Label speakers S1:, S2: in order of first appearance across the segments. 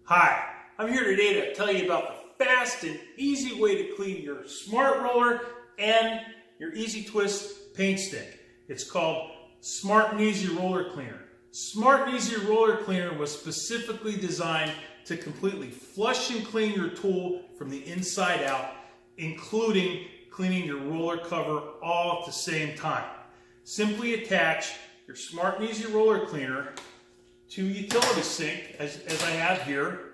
S1: Hi, I'm here today to tell you about the fast and easy way to clean your Smart Roller and your EZ Twist PaintStick. It's called Smart and Easy Roller Cleaner. Smart and Easy Roller Cleaner was specifically designed to completely flush and clean your tool from the inside out, including cleaning your roller cover all at the same time. Simply attach your Smart and Easy Roller Cleaner to a utility sink, as I have here.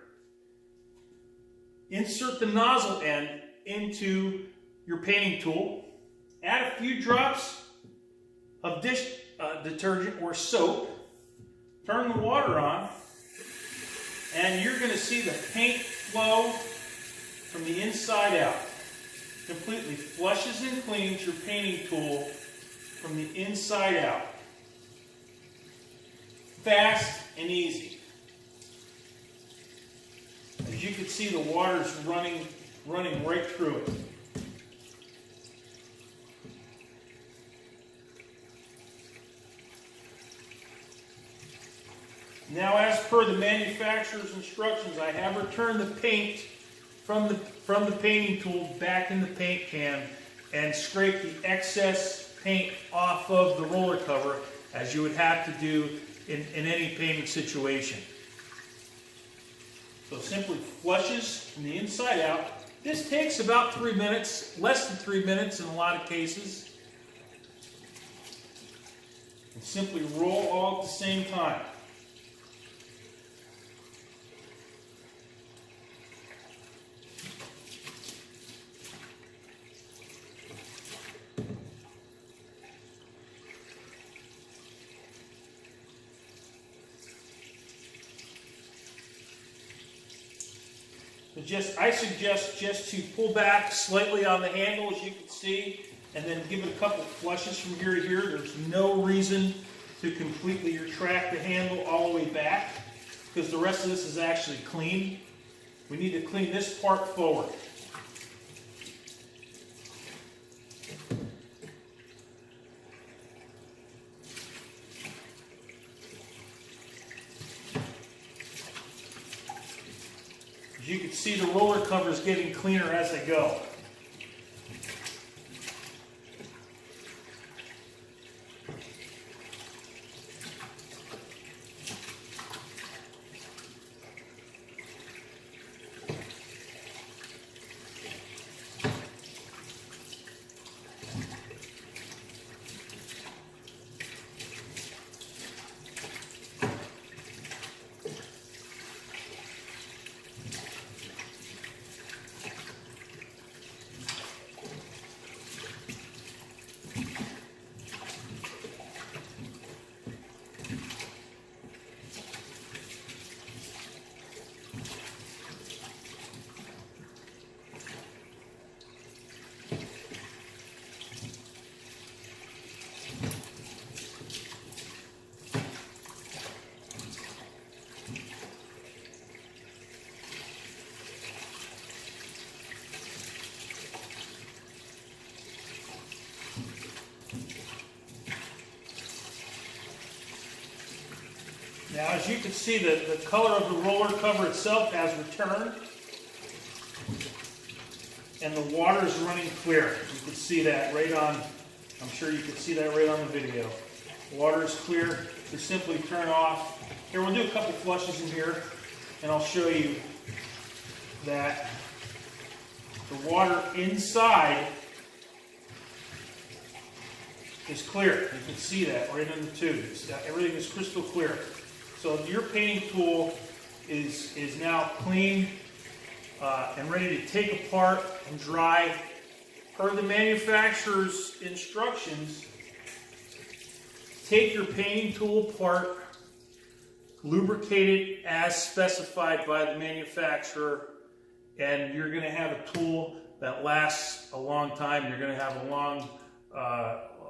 S1: Insert the nozzle end into your painting tool. Add a few drops of dish detergent or soap. Turn the water on, and you're going to see the paint flow from the inside out. Completely flushes and cleans your painting tool from the inside out. Fast and easy. As you can see, the water's running right through it. Now, as per the manufacturer's instructions, I have returned the paint from the painting tool back in the paint can and scraped the excess paint off of the roller cover, as you would have to do in any painting situation. So simply flushes from the inside out. This takes about 3 minutes, less than 3 minutes in a lot of cases. And simply roll all at the same time. I suggest just to pull back slightly on the handle, as you can see, and then give it a couple flushes from here to here. There's no reason to completely retract the handle all the way back, because the rest of this is actually clean. We need to clean this part forward. As you can see, the roller cover is getting cleaner as I go. Now, as you can see, the color of the roller cover itself has returned, and the water is running clear. You can see that right on, I'm sure you can see that right on the video. The water is clear. To simply turn off. Here, we'll do a couple flushes in here, and I'll show you that the water inside is clear. You can see that right in the tube. Everything is crystal clear. So your painting tool is now clean and ready to take apart and dry. Per the manufacturer's instructions, take your painting tool apart, lubricate it as specified by the manufacturer, and you're going to have a tool that lasts a long time. You're going to have a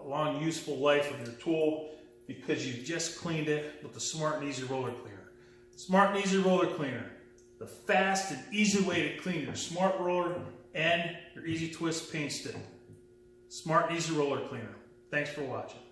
S1: long useful life of your tool, because you've just cleaned it with the Smart and Easy Roller Cleaner. Smart and Easy Roller Cleaner, the fast and easy way to clean your Smart Roller and your EZ Twist PaintStick. Smart and Easy Roller Cleaner. Thanks for watching.